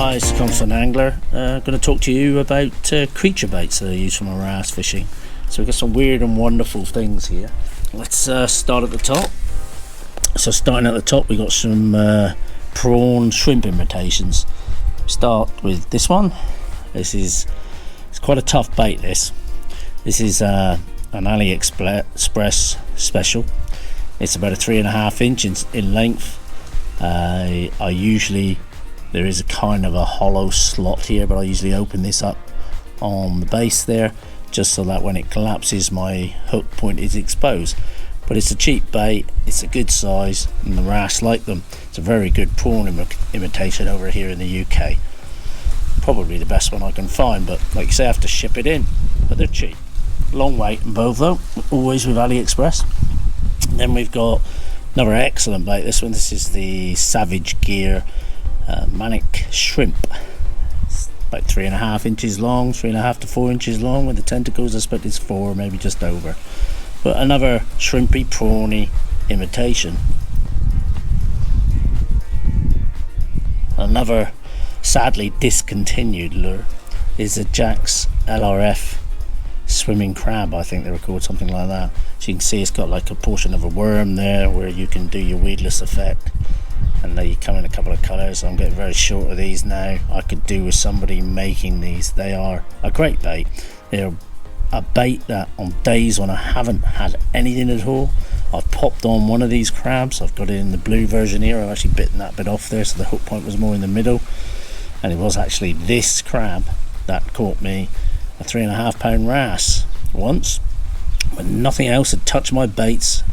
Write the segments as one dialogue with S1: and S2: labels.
S1: Hi, it's the Constant Angler. Going to talk to you about creature baits that I use for my wrasse fishing. So we've got some weird and wonderful things here. Let's start at the top. So starting at the top, we got some prawn shrimp imitations. Start with this one. It's quite a tough bait. This is an AliExpress special. It's about a 3.5 inch in length. There is a kind of a hollow slot here, but I usually open this up on the base there, just so that when it collapses my hook point is exposed. But it's a cheap bait, it's a good size, and the wrasse like them. It's a very good prawn imitation over here in the UK. Probably the best one I can find, but like you say, I have to ship it in, but they're cheap. Long weight in both though, always with AliExpress. And then we've got another excellent bait. This is the Savage Gear Manic Shrimp. It's about 3.5 inches long, 3.5 to 4 inches long with the tentacles. I expect it's 4, maybe just over. But another shrimpy, prawny imitation. Another sadly discontinued lure is a Jack's LRF swimming crab, I think they were called, something like that. So you can see it's got like a portion of a worm there where you can do your weedless effect, and they come in a couple of colours. I'm getting very short of these now. I could do with somebody making these. They are a great bait. They're a bait that on days when I haven't had anything at all, I've popped on one of these crabs. I've got it in the blue version here. I've actually bitten that bit off there, so the hook point was more in the middle, and it was actually this crab that caught me a 3.5 pound wrasse once when nothing else had touched my baits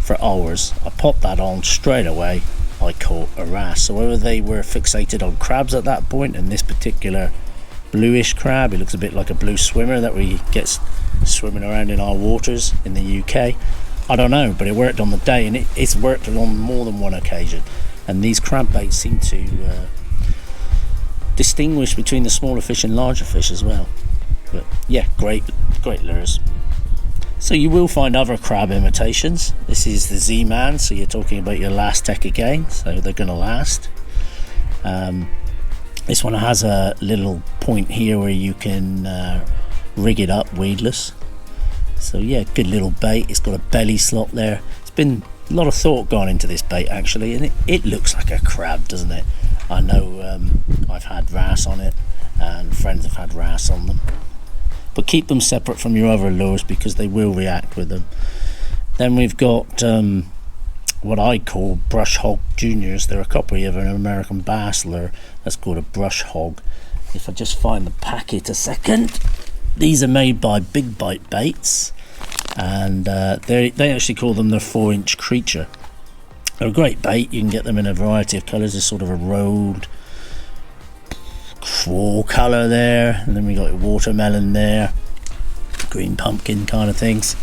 S1: for hours. I popped that on straight away. I caught a wrasse. So whether they were fixated on crabs at that point, and this particular bluish crab, it looks a bit like a blue swimmer that we get swimming around in our waters in the UK, I don't know, but it worked on the day, and it's worked on more than one occasion. And these crab baits seem to distinguish between the smaller fish and larger fish as well. But yeah, great lures. So you will find other crab imitations. This is the Z-Man, so you're talking about your last tech again, so they're going to last. This one has a little point here where you can rig it up weedless. So yeah, good little bait. It's got a belly slot there. It's been a lot of thought gone into this bait actually, and it looks like a crab, doesn't it? I know I've had wrasse on it, and friends have had wrasse on them. But keep them separate from your other lures because they will react with them. Then we've got what I call brush hog juniors. They're a copy of an American bass lure that's called a brush hog. If I just find the packet a second. These are made by Big Bite Baits, and they actually call them the 4-inch creature. They're a great bait. You can get them in a variety of colours. There's sort of a rolled crawl colour there, and then we got watermelon there, green pumpkin kind of things.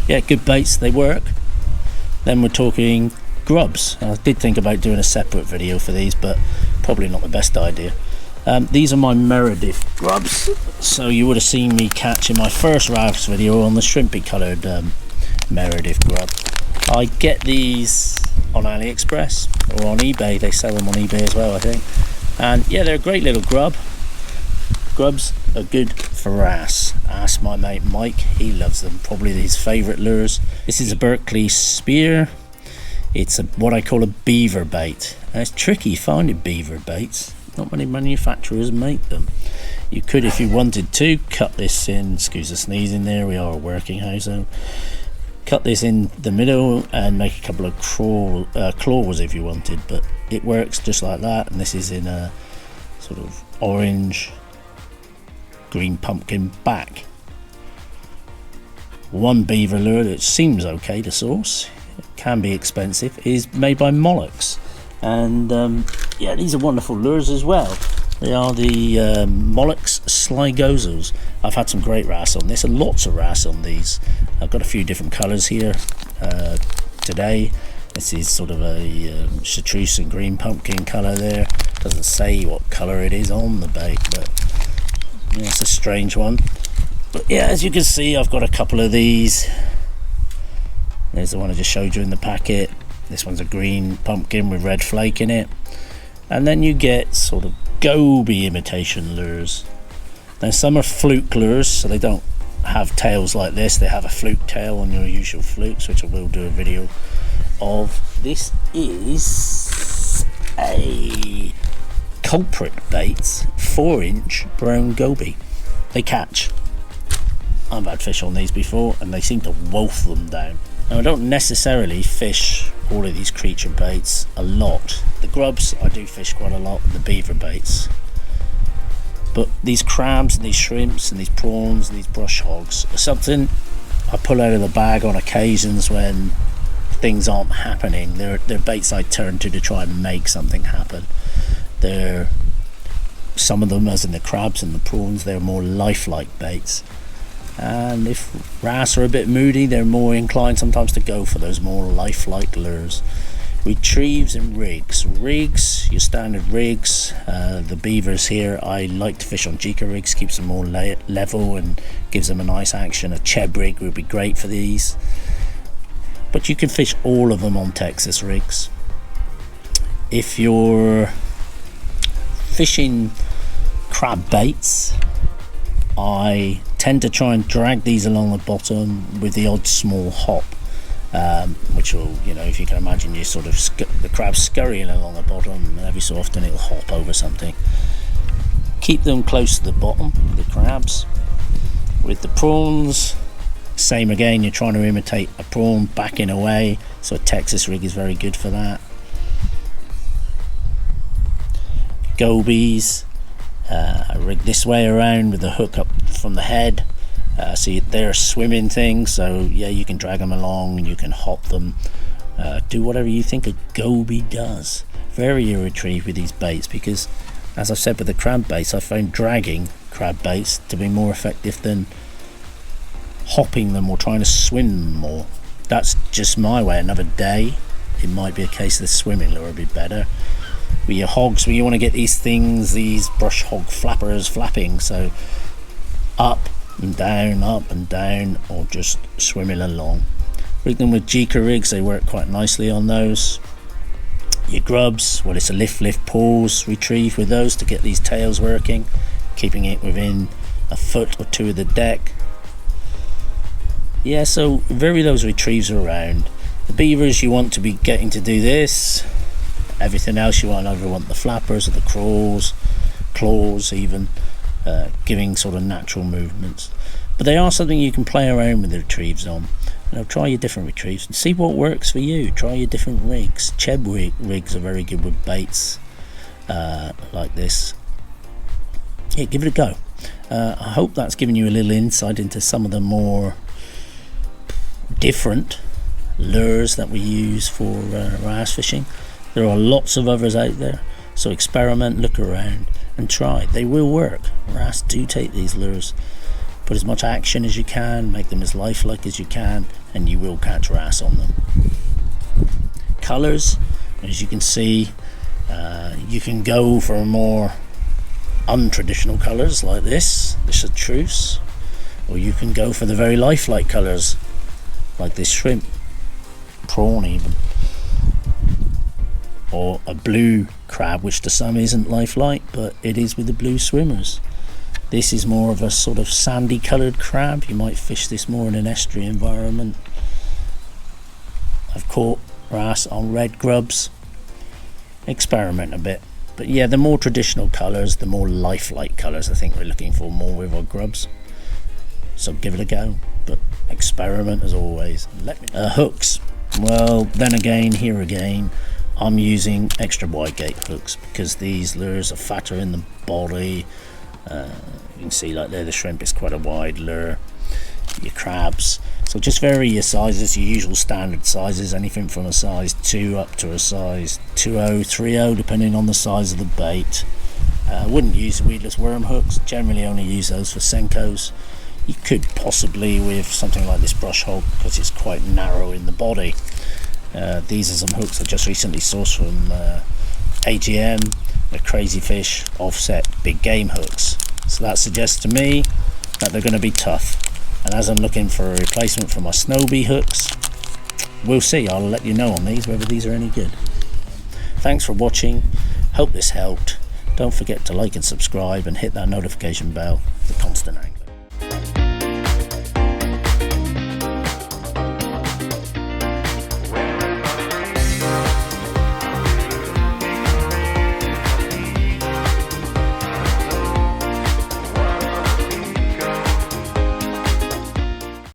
S1: Yeah, good baits, they work. Then we're talking grubs. I did think about doing a separate video for these, but probably not the best idea. These are my Meredith grubs. So you would have seen me catch in my first wrasse video on the shrimpy coloured Meredith grub. I get these on AliExpress or on eBay. They sell them on eBay as well, I think. And yeah, they're a great little grub. Grubs are good for wrasse. Ask my mate Mike, he loves them. Probably his favourite lures. This is a Berkeley spear. It's what I call a beaver bait. And it's tricky finding beaver baits. Not many manufacturers make them. You could, if you wanted to, cut this in. Excuse the sneezing there, we are a working house though. Cut this in the middle and make a couple of claws if you wanted, but it works just like that. And this is in a sort of orange green pumpkin back. One beaver lure that seems okay to source, it can be expensive, is made by Mollocks, and yeah, these are wonderful lures as well. They are the Mollocks Slygozels. I've had some great wrasse on this, and lots of wrasse on these. I've got a few different colours here today. This is sort of a chartreuse and green pumpkin colour there. Doesn't say what colour it is on the bait, but yeah, it's a strange one. But yeah, as you can see, I've got a couple of these. There's the one I just showed you in the packet. This one's a green pumpkin with red flake in it. And then you get sort of goby imitation lures. Now some are fluke lures, so they don't have tails like this, they have a fluke tail on your usual flukes, which I will do a video of. This is a culprit baits 4-inch brown goby. They catch. I've had fish on these before and they seem to wolf them down. Now I don't necessarily fish all of these creature baits a lot. The grubs I do fish quite a lot, the beaver baits. But these crabs and these shrimps and these prawns and these brush hogs are something I pull out of the bag on occasions when things aren't happening. They're baits I turn to try and make something happen. They're, some of them, as in the crabs and the prawns, they're more lifelike baits. And if wrasse are a bit moody, they're more inclined sometimes to go for those more lifelike lures. Retrieves and rigs. Rigs, your standard rigs. The beavers here, I like to fish on jika rigs, keeps them more level and gives them a nice action. A cheb rig would be great for these. But you can fish all of them on Texas rigs. If you're fishing crab baits, I tend to try and drag these along the bottom with the odd small hop, which will, you know, if you can imagine, you sort of the crab scurrying along the bottom, and every so often it'll hop over something. Keep them close to the bottom, the crabs. With the prawns, same again, you're trying to imitate a prawn backing away, so a Texas rig is very good for that. Gobies, rig this way around with the hook up from the head, so they're swimming things, so yeah, you can drag them along and you can hop them, do whatever you think a goby does. Very retrieve with these baits, because as I've said with the crab baits, I found dragging crab baits to be more effective than hopping them or trying to swim them more. That's just my way. Another day it might be a case of the swimming lure would be better. With your hogs, where you want to get these things, these brush hog flappers flapping, so up and down, or just swimming along. Rig them with jika rigs, they work quite nicely on those. Your grubs, well, it's a lift pause retrieve with those to get these tails working, keeping it within a foot or two of the deck. Yeah, so vary those retrieves around. The beavers, you want to be getting to do this. Everything else you want, either want the flappers or the claws even, giving sort of natural movements. But they are something you can play around with the retrieves on. You know, try your different retrieves and see what works for you. Try your different rigs. Cheb rigs are very good with baits like this. Yeah, give it a go. I hope that's given you a little insight into some of the more different lures that we use for wrasse fishing. There are lots of others out there, so experiment, look around and try. They will work. Wrasse do take these lures. Put as much action as you can, make them as lifelike as you can, and you will catch wrasse on them. Colours, as you can see, you can go for more untraditional colours like this, the chartreuse, or you can go for the very lifelike colours like this shrimp, prawn even, or a blue crab, which to some isn't lifelike, but it is with the blue swimmers. This is more of a sort of sandy coloured crab. You might fish this more in an estuary environment. I've caught wrasse on red grubs. Experiment a bit. But yeah, the more traditional colours, the more lifelike colours I think we're looking for more with our grubs. So give it a go, but experiment as always. Hooks. Well, then again, here again, I'm using extra wide gate hooks because these lures are fatter in the body. You can see like there, the shrimp is quite a wide lure. Your crabs, so just vary your sizes, your usual standard sizes, anything from a size 2 up to a size 2.0, 3.0 depending on the size of the bait. I wouldn't use weedless worm hooks, generally only use those for Senkos. You could possibly with something like this brush hog because it's quite narrow in the body. These are some hooks I just recently sourced from AGM. They're Crazy Fish offset big game hooks, so that suggests to me that they're going to be tough. And as I'm looking for a replacement for my Snowbee hooks, we'll see. I'll let you know on these whether these are any good. Thanks for watching. Hope this helped. Don't forget to like and subscribe and hit that notification bell. The Constant Angler.